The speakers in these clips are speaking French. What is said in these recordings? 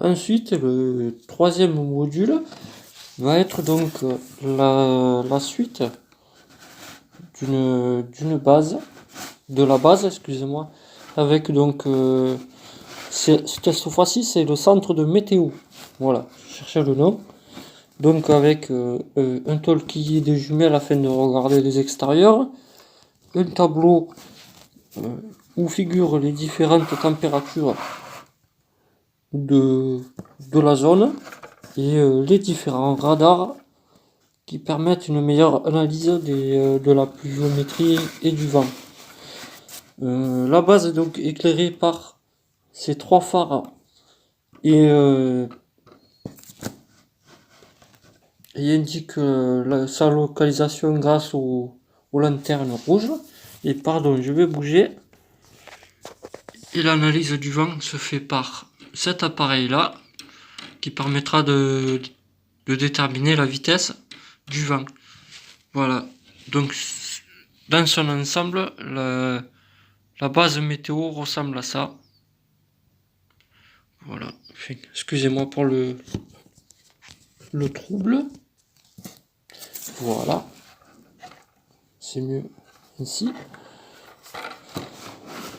Ensuite, le troisième module va être donc la suite d'une base, de la base, excusez-moi, avec donc cette fois-ci c'est le centre de météo. Voilà, je cherchais le nom. Donc avec un talkie des jumelles afin de regarder les extérieurs, un tableau où figurent les différentes températures de la zone et les différents radars qui permettent une meilleure analyse de la pluviométrie et du vent. La base est donc éclairée par ces trois phares et indique sa localisation grâce aux lanternes rouges. Et pardon, je vais bouger. Et l'analyse du vent se fait par cet appareil-là qui permettra de déterminer la vitesse du vent. Voilà. Donc, dans son ensemble, la base météo ressemble à ça. Voilà. Excusez-moi pour le trouble. Voilà. C'est mieux ici.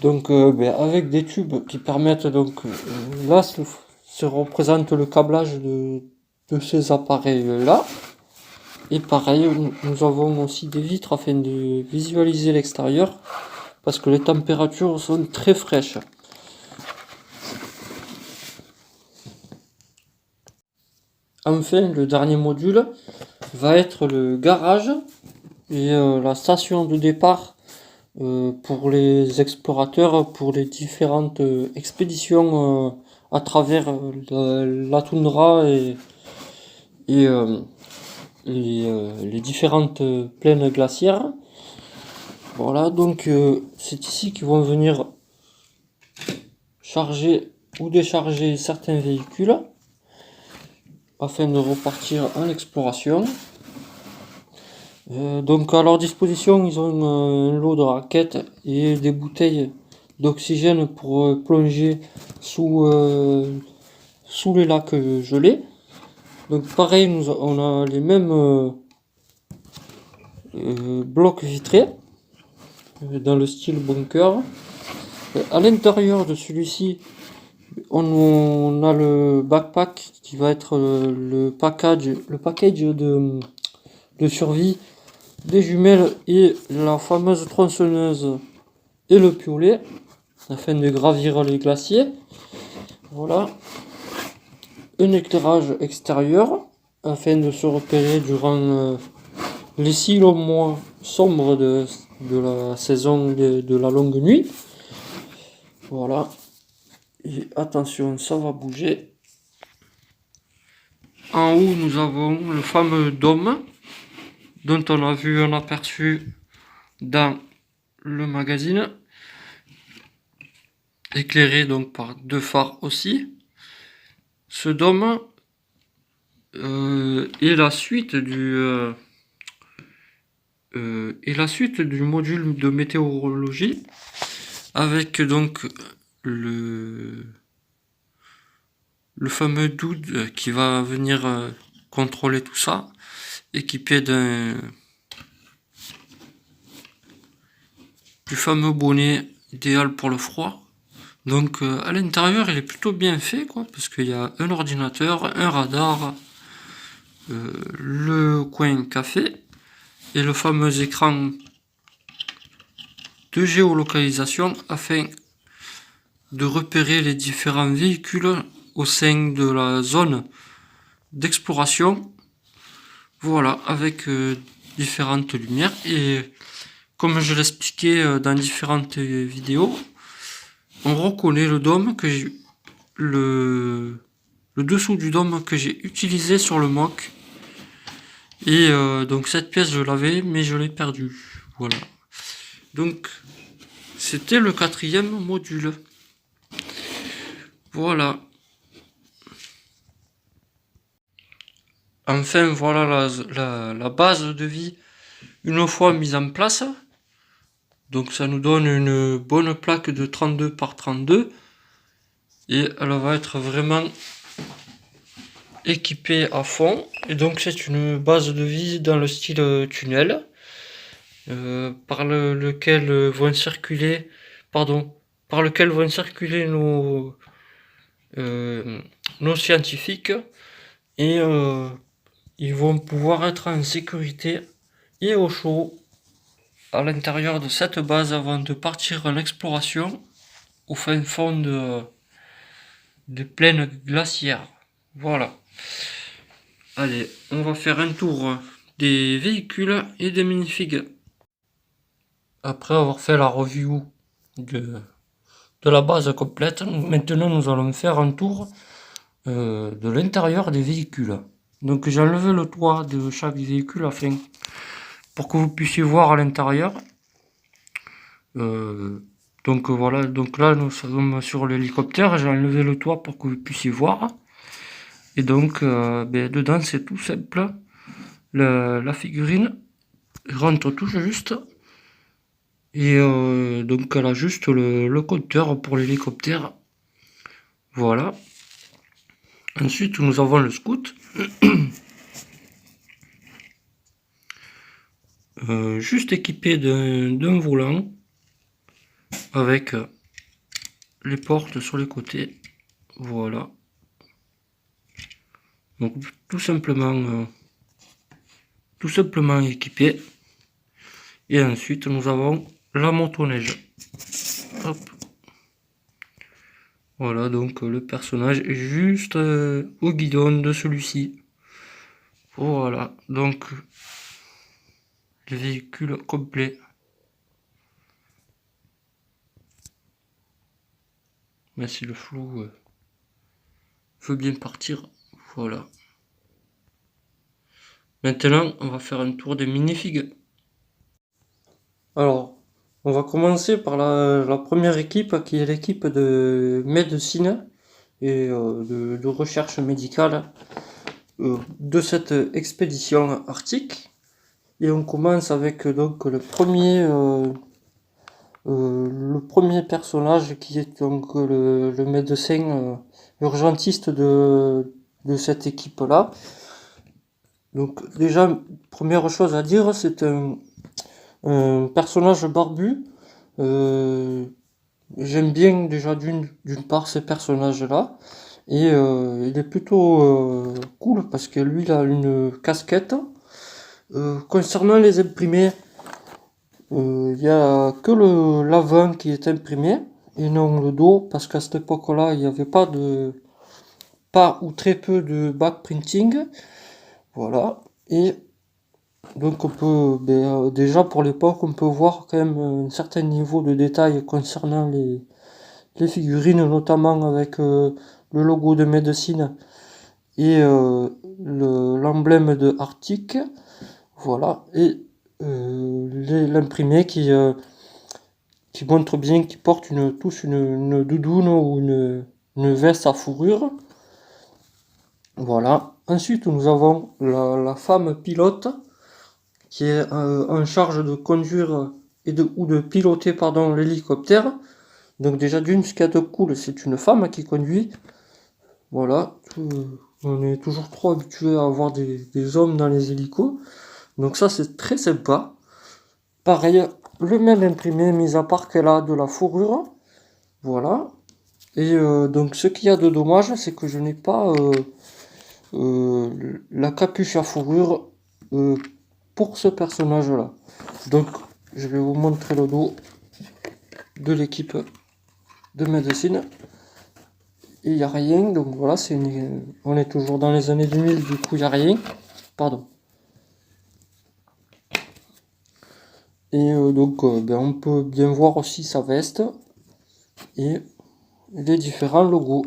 Donc, avec des tubes qui permettent donc là se représente le câblage de ces appareils-là. Et pareil, nous avons aussi des vitres afin de visualiser l'extérieur parce que les températures sont très fraîches. Enfin, le dernier module va être le garage et la station de départ pour les explorateurs, pour les différentes expéditions à travers la toundra et les différentes plaines glaciaires. Voilà, donc c'est ici qu'ils vont venir charger ou décharger certains véhicules afin de repartir en exploration. Donc à leur disposition, ils ont un lot de raquettes et des bouteilles d'oxygène pour plonger sous les lacs gelés. Donc pareil, on a les mêmes blocs vitrés dans le style bunker. À l'intérieur de celui-ci, on a le backpack qui va être le package de survie des jumelles et la fameuse tronçonneuse et le piolet afin de gravir les glaciers. Voilà. Un éclairage extérieur afin de se repérer durant les 6 longs mois sombres de la saison de la longue nuit. Voilà. Et attention, ça va bouger. En haut, nous avons le fameux dôme dont on a vu un aperçu dans le magazine, éclairé donc par deux phares aussi. Ce dôme est la suite du module de météorologie avec donc le fameux dude qui va venir contrôler tout ça, équipé du fameux bonnet idéal pour le froid. Donc à l'intérieur il est plutôt bien fait quoi, parce qu'il y a un ordinateur, un radar, le coin café et le fameux écran de géolocalisation afin de repérer les différents véhicules au sein de la zone d'exploration. Voilà, avec différentes lumières et comme je l'expliquais dans différentes vidéos, on reconnaît le dôme le dessous du dôme que j'ai utilisé sur le mock. Et donc cette pièce je l'avais mais je l'ai perdue. Voilà. Donc c'était le quatrième module. Voilà. Enfin voilà la base de vie une fois mise en place. Donc ça nous donne une bonne plaque de 32 par 32 et elle va être vraiment équipée à fond. Et donc c'est une base de vie dans le style tunnel, par lequel vont circuler, par lequel vont circuler nos scientifiques, et ils vont pouvoir être en sécurité et au chaud à l'intérieur de cette base avant de partir en exploration au fin fond des plaines glaciaires. Voilà. Allez, on va faire un tour des véhicules et des minifigs. Après avoir fait la review de la base complète, maintenant nous allons faire un tour de l'intérieur des véhicules. Donc j'ai enlevé le toit de chaque véhicule afin pour que vous puissiez voir à l'intérieur. Donc voilà, donc là nous sommes sur l'hélicoptère, j'ai enlevé le toit pour que vous puissiez voir. Et donc dedans c'est tout simple, la figurine rentre tout juste, et donc elle a juste le compteur pour l'hélicoptère. Voilà. Ensuite nous avons le scout, juste équipé d'un volant avec les portes sur les côtés. Voilà. Donc tout simplement équipé. Et ensuite nous avons la motoneige. Hop. Voilà, donc le personnage est juste au guidon de celui-ci. Voilà, donc le véhicule complet. Mais si le flou veut bien partir, voilà. Maintenant, on va faire un tour des minifigs. Alors, on va commencer par la première équipe, qui est l'équipe de médecine et de recherche médicale de cette expédition arctique. Et on commence avec donc le premier personnage, qui est donc le médecin urgentiste de cette équipe-là. Donc déjà, première chose à dire, c'est un personnage barbu. J'aime bien déjà d'une part ces personnages-là. Et il est plutôt cool parce que lui, il a une casquette. Concernant les imprimés, il y a que l'avant qui est imprimé et non le dos, parce qu'à cette époque-là, il n'y avait pas ou très peu de backprinting. Voilà. Et donc on peut, déjà pour l'époque, on peut voir quand même un certain niveau de détail concernant les figurines, notamment avec le logo de médecine et l'emblème de Arctic. Voilà. Et l'imprimé qui montre bien qu'ils portent tous une doudoune ou une veste à fourrure. Voilà. Ensuite, nous avons la femme pilote qui est en charge de conduire ou de piloter l'hélicoptère. Donc déjà d'une, ce qu'il y a de cool, c'est une femme qui conduit. Voilà. On est toujours trop habitué à avoir des hommes dans les hélicos. Donc ça, c'est très sympa. Pareil, le même imprimé, mis à part qu'elle a de la fourrure. Voilà. Et donc ce qu'il y a de dommage, c'est que je n'ai pas la capuche à fourrure pour ce personnage-là. Donc je vais vous montrer le dos de l'équipe de médecine. Il n'y a rien, donc voilà, on est toujours dans les années 2000, du coup il n'y a rien. Pardon. Et donc on peut bien voir aussi sa veste et les différents logos.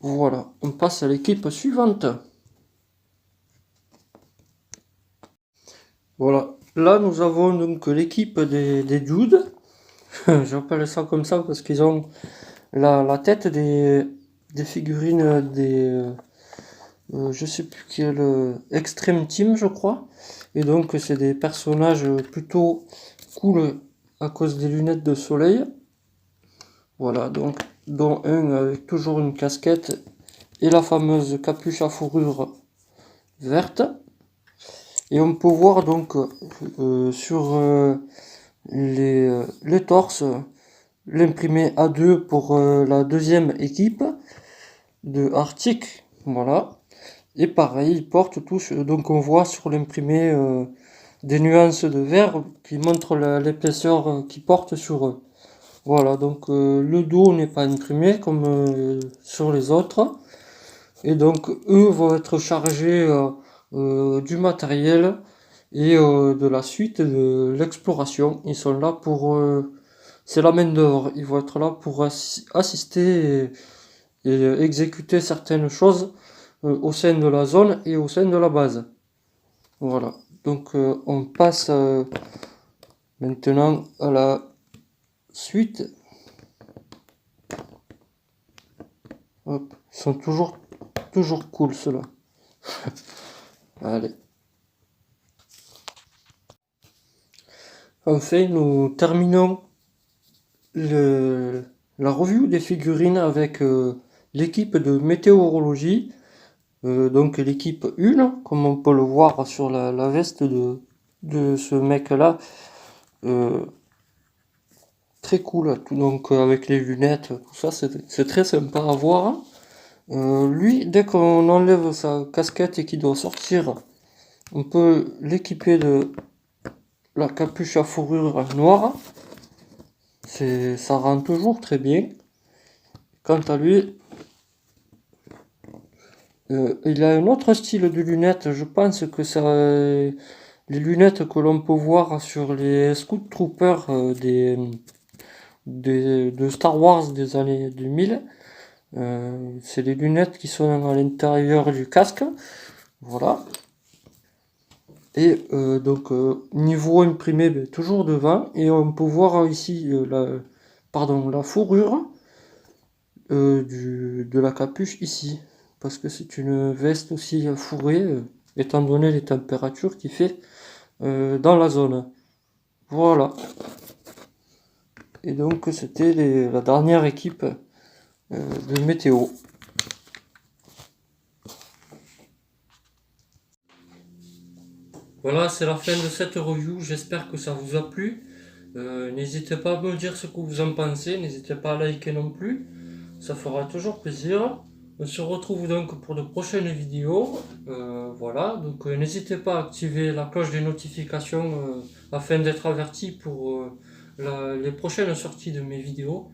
Voilà, on passe à l'équipe suivante. Voilà, là nous avons donc l'équipe des dudes. J'appelle ça comme ça parce qu'ils ont la tête des figurines je sais plus quel Extreme Team, je crois. Et donc c'est des personnages plutôt cool à cause des lunettes de soleil. Voilà, donc dont un avec toujours une casquette et la fameuse capuche à fourrure verte. Et on peut voir donc sur les torses l'imprimé A2 pour la deuxième équipe de Arctic, voilà. Et pareil, ils portent tous, donc on voit sur l'imprimé des nuances de vert qui montrent l'épaisseur qu'ils portent sur eux. Voilà, donc le dos n'est pas imprimé comme sur les autres. Et donc eux vont être chargés du matériel et de la suite de l'exploration. Ils sont là pour... c'est la main d'œuvre. Ils vont être là pour assister et exécuter certaines choses au sein de la zone et au sein de la base. Voilà. Donc on passe maintenant à la suite. Hop. Ils sont toujours cool ceux-là. Allez. Enfin, nous terminons la review des figurines avec l'équipe de météorologie. Donc l'équipe 1, comme on peut le voir sur la veste de ce mec-là. Très cool, donc avec les lunettes, tout ça, c'est très sympa à voir. Lui, dès qu'on enlève sa casquette et qu'il doit sortir, on peut l'équiper de la capuche à fourrure noire. Ça rend toujours très bien. Quant à lui, il a un autre style de lunettes. Je pense que ça, les lunettes que l'on peut voir sur les Scout Troopers de Star Wars des années 2000. C'est les lunettes qui sont à l'intérieur du casque. Voilà. Et donc niveau imprimé, ben, toujours devant. Et on peut voir ici la fourrure de la capuche ici. Parce que c'est une veste aussi fourrée, étant donné les températures qu'il fait dans la zone. Voilà. Et donc c'était la dernière équipe de météo. Voilà, c'est la fin de cette review. J'espère que ça vous a plu. N'hésitez pas à me dire ce que vous en pensez. N'hésitez pas à liker non plus. Ça fera toujours plaisir. On se retrouve donc pour de prochaines vidéos. Voilà, donc n'hésitez pas à activer la cloche des notifications afin d'être averti pour les prochaines sorties de mes vidéos.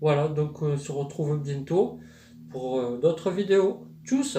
Voilà, donc on se retrouve bientôt pour d'autres vidéos. Tchuss!